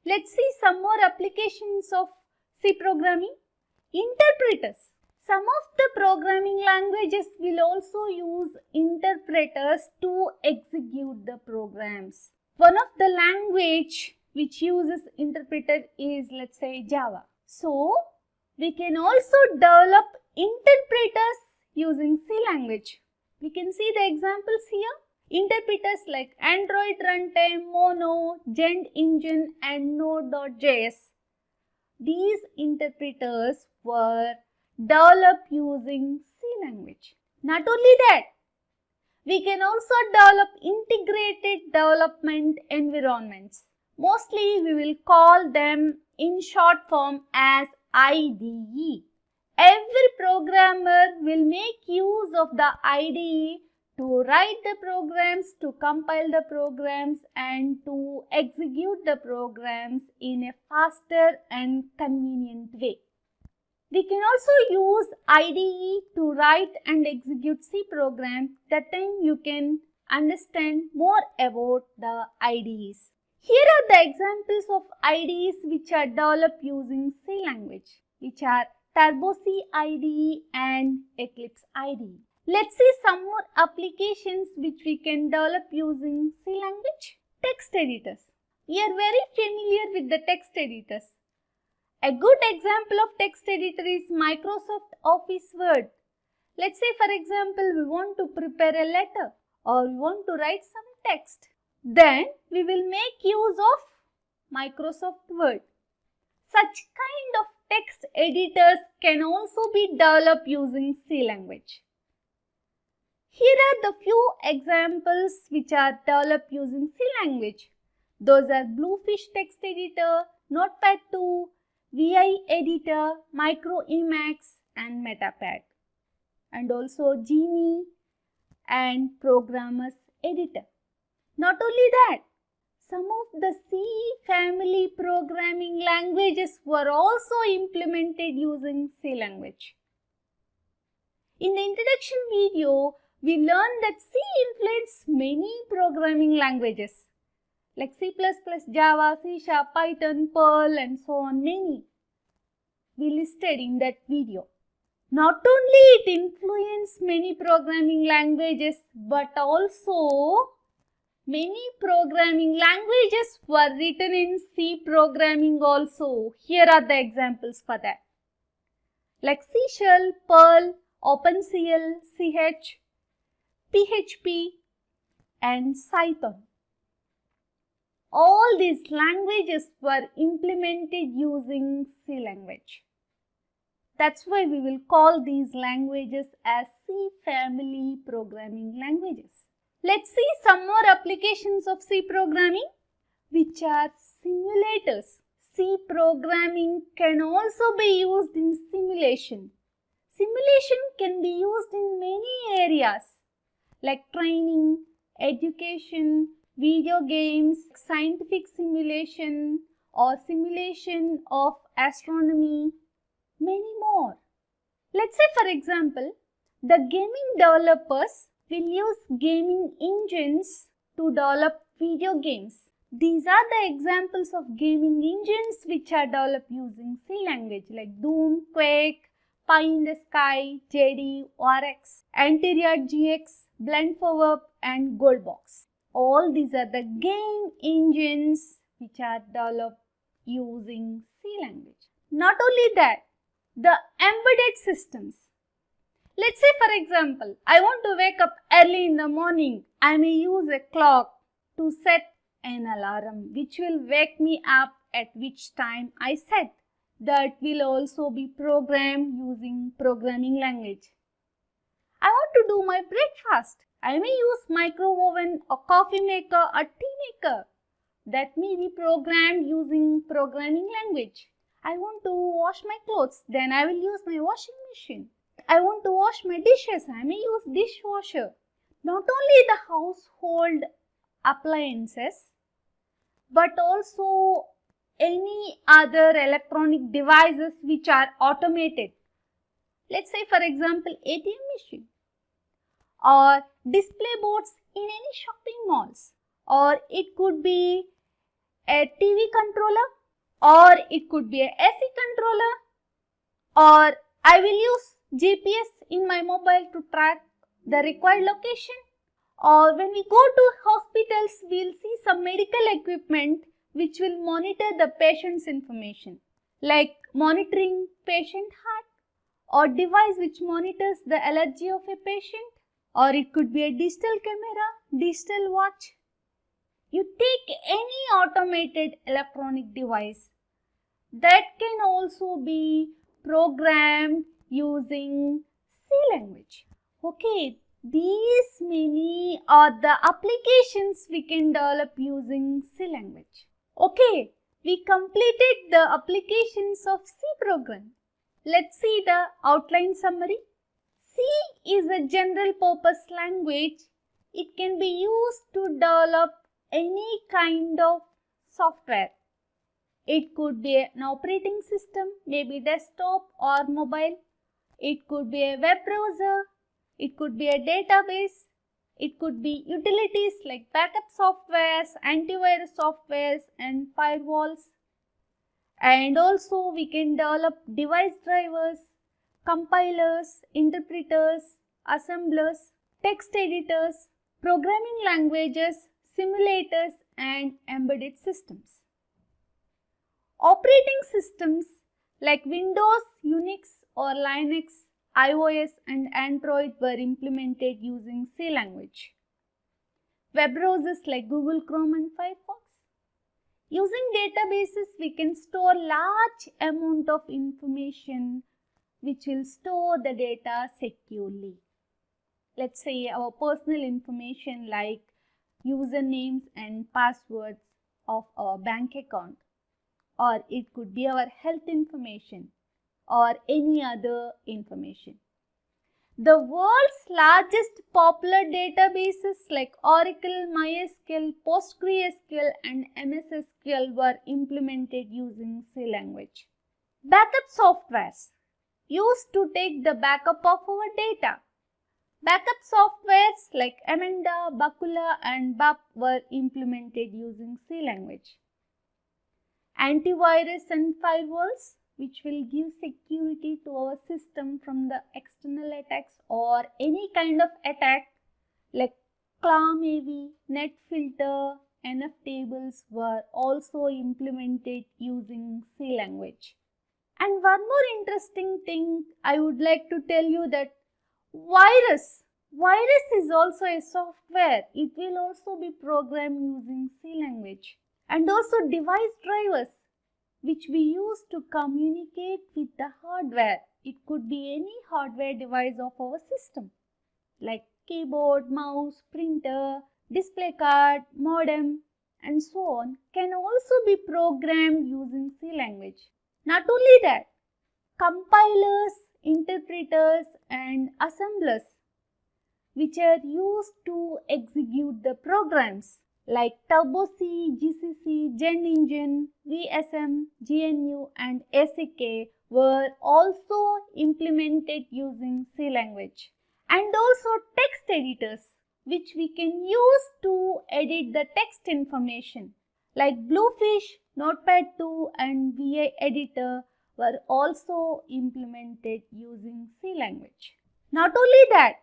Let's see some more applications of C programming. Interpreters. Some of the programming languages will also use interpreters to execute the programs. One of the language which uses interpreter is, let's say, Java. So, we can also develop interpreters using C language. We can see the examples here. Interpreters like Android Runtime, Mono, Gent Engine and Node.js. These interpreters were developed using C language. Not only that, we can also develop integrated development environments. Mostly we will call them in short form as IDE. Every programmer will make use of the IDE to write the programs, to compile the programs and to execute the programs in a faster and convenient way. We can also use IDE to write and execute C programs. That time you can understand more about the IDEs. Here are the examples of IDEs which are developed using C language, which are Turbo C IDE and Eclipse IDE. Let's see some more applications which we can develop using C language. Text editors. We are very familiar with the text editors. A good example of text editor is Microsoft Office Word. Let's say, for example, we want to prepare a letter or we want to write some text. Then we will make use of Microsoft Word. Such kind of text editors can also be developed using C language. Here are the few examples which are developed using C language. Those are Bluefish Text Editor, Notepad 2, VI Editor, Micro Emacs and Metapad, and also Genie and Programmer's Editor. Not only that, some of the C family programming languages were also implemented using C language. In the introduction video, we learned that C influenced many programming languages like C++, Java, C#, Python, Perl and so on, many. We listed in that video. Not only it influenced many programming languages, but also many programming languages were written in C programming also. Here are the examples for that. Like C Shell, Perl, OpenCL, CH, PHP and Python. All these languages were implemented using C language. That's why we will call these languages as C family programming languages. Let's see some more applications of C programming, which are simulators. C programming can also be used in simulation. Simulation can be used in many areas like training, education, video games, scientific simulation or simulation of astronomy, many more. Let's say, for example, the gaming developers will use gaming engines to develop video games. These are the examples of gaming engines which are developed using C language like Doom, Quake, Pie in the Sky, JD, RX, Anti-Riot GX, Blend4Web and Goldbox. All these are the game engines which are developed using C language. Not only that, the embedded systems. Let's say, for example, I want to wake up early in the morning. I may use a clock to set an alarm which will wake me up at which time I set. That will also be programmed using programming language. I want to do my breakfast. I may use micro oven, a coffee maker, a tea maker. That may be programmed using programming language. I want to wash my clothes, then I will use my washing machine. I want to wash my dishes, I may use dishwasher. Not only the household appliances, but also any other electronic devices which are automated. Let's say, for example, ATM machine or display boards in any shopping malls, or it could be a TV controller or it could be a AC controller, or I will use GPS in my mobile to track the required location. Or when we go to hospitals, we'll see some medical equipment which will monitor the patient's information, like monitoring patient heart, or device which monitors the allergy of a patient, or it could be a digital camera, digital watch. You take any automated electronic device that can also be programmed using C language. Okay, these many are the applications we can develop using C language. Okay, we completed the applications of C program. Let's see the outline summary. C is a general purpose language. It can be used to develop any kind of software. It could be an operating system, maybe desktop or mobile. It could be a web browser. It could be a database. It could be utilities like backup softwares, antivirus softwares and firewalls. And also we can develop device drivers, compilers, interpreters, assemblers, text editors, programming languages, simulators and embedded systems. Operating systems like Windows, Unix or Linux, iOS and Android were implemented using C language. Web browsers like Google Chrome and Firefox. Using databases, we can store large amount of information which will store the data securely. Let's say our personal information like usernames and passwords of our bank account, or it could be our health information or any other information. The world's largest popular databases like Oracle, MySQL, PostgreSQL and MS SQL were implemented using C language. Backup softwares used to take the backup of our data. Backup softwares like Amanda, Bakula and BAP were implemented using C language. Antivirus and firewalls which will give security to our system from the external attacks or any kind of attack like ClamAV, NetFilter, NFTables were also implemented using C language. And one more interesting thing I would like to tell you that virus is also a software. It will also be programmed using C language. And also device drivers which we use to communicate with the hardware. It could be any hardware device of our system like keyboard, mouse, printer, display card, modem and so on can also be programmed using C language. Not only that, compilers, interpreters and assemblers which are used to execute the programs like TurboC, GCC, GenEngine, VSM, GNU and ACK were also implemented using C language. And also text editors which we can use to edit the text information like Bluefish, Notepad2 and VI Editor were also implemented using C language. Not only that,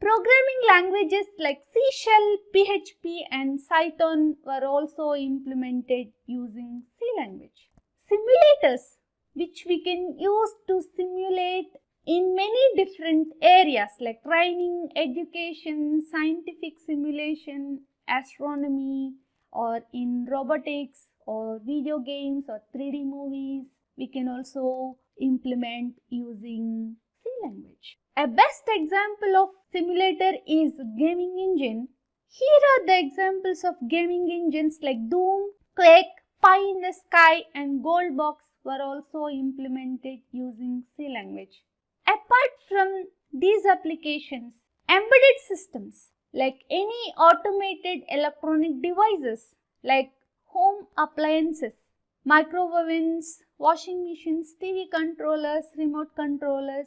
programming languages like C Shell, PHP and Python were also implemented using C language. Simulators which we can use to simulate in many different areas like training, education, scientific simulation, astronomy or in robotics or video games or 3D movies, we can also implement using C language. A best example of simulator is gaming engine. Here are the examples of gaming engines like Doom, Quake, Pie in the Sky and Goldbox were also implemented using C language. Apart from these applications, embedded systems like any automated electronic devices like home appliances, microovens, washing machines, TV controllers, remote controllers,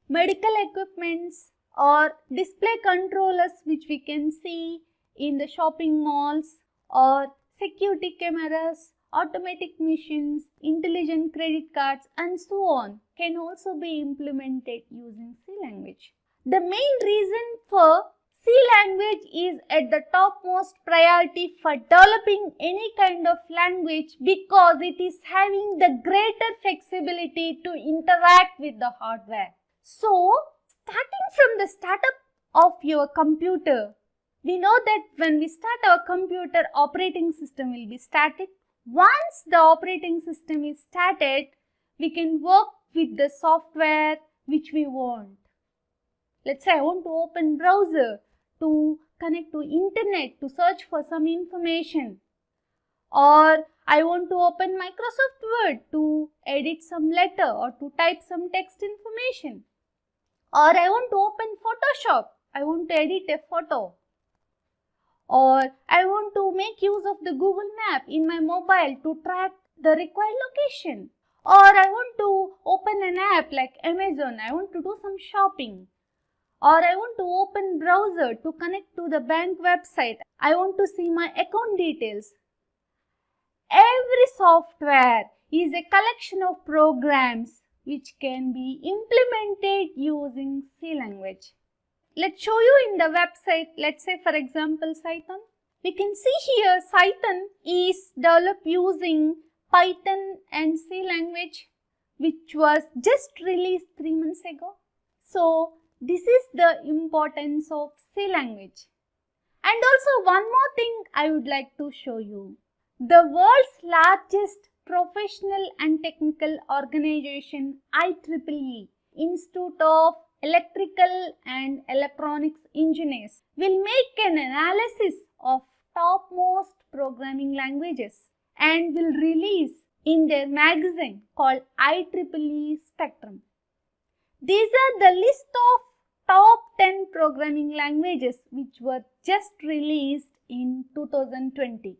medical equipments or display controllers which we can see in the shopping malls or security cameras automatic machines, intelligent credit cards, and so on can also be implemented using C language. The main reason for C language is at the topmost priority for developing any kind of language because it is having the greater flexibility to interact with the hardware. So, starting from the startup of your computer, we know that when we start our computer, operating system will be started. Once the operating system is started, we can work with the software which we want. Let's say I want to open browser to connect to internet to search for some information, or I want to open Microsoft Word to edit some letter or to type some text information, or I want to open Photoshop, I want to edit a photo, or I want to make use of the Google Map in my mobile to track the required location, or I want to open an app like Amazon, I want to do some shopping, or I want to open browser to connect to the bank website, I want to see my account details. Every software is a collection of programs which can be implemented using C language. Let's show you in the website, let's say for example Cython. We can see here Cython is developed using Python and C language which was just released 3 months ago. So, this is the importance of C language. And also one more thing I would like to show you. The world's largest professional and technical organization, IEEE, Institute of Electrical and Electronics Engineers, will make an analysis of topmost programming languages and will release in their magazine called IEEE Spectrum. These are the list of top 10 programming languages which were just released in 2020.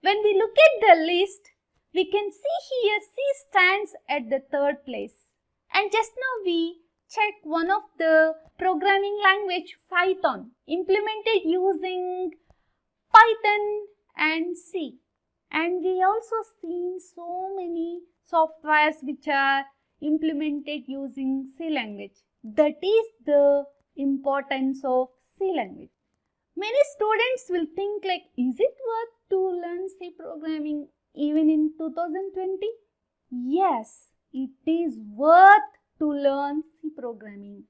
When we look at the list, we can see here C stands at the 3rd place. And just now we checked one of the programming language, Python, implemented using Python and C. And we also seen so many softwares which are implemented using C language. That is the importance of C language. Many students will think like, is it worth to learn C programming even in 2020? Yes, it is worth to learn C programming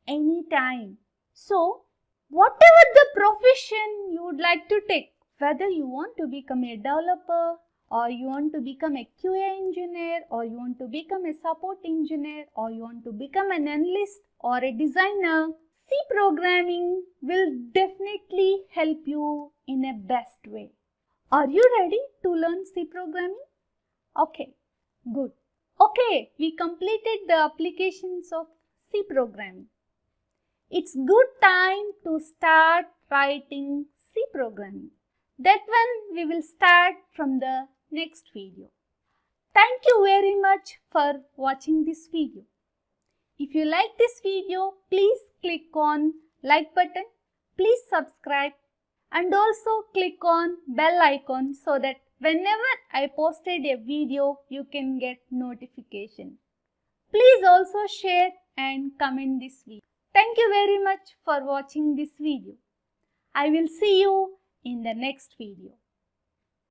anytime. So, whatever the profession you would like to take, whether you want to become a developer, or you want to become a QA engineer, or you want to become a support engineer, or you want to become an analyst or a designer, C programming will definitely help you in a best way. Are you ready to learn C programming? Okay, good. Okay, we completed the applications of C programming. It's good time to start writing C programming. That one we will start from the next video. Thank you very much for watching this video. If you like this video, please click on like button, please subscribe and also click on bell icon so that whenever I posted a video, you can get notification. Please also share and comment this video. Thank you very much for watching this video. I will see you in the next video.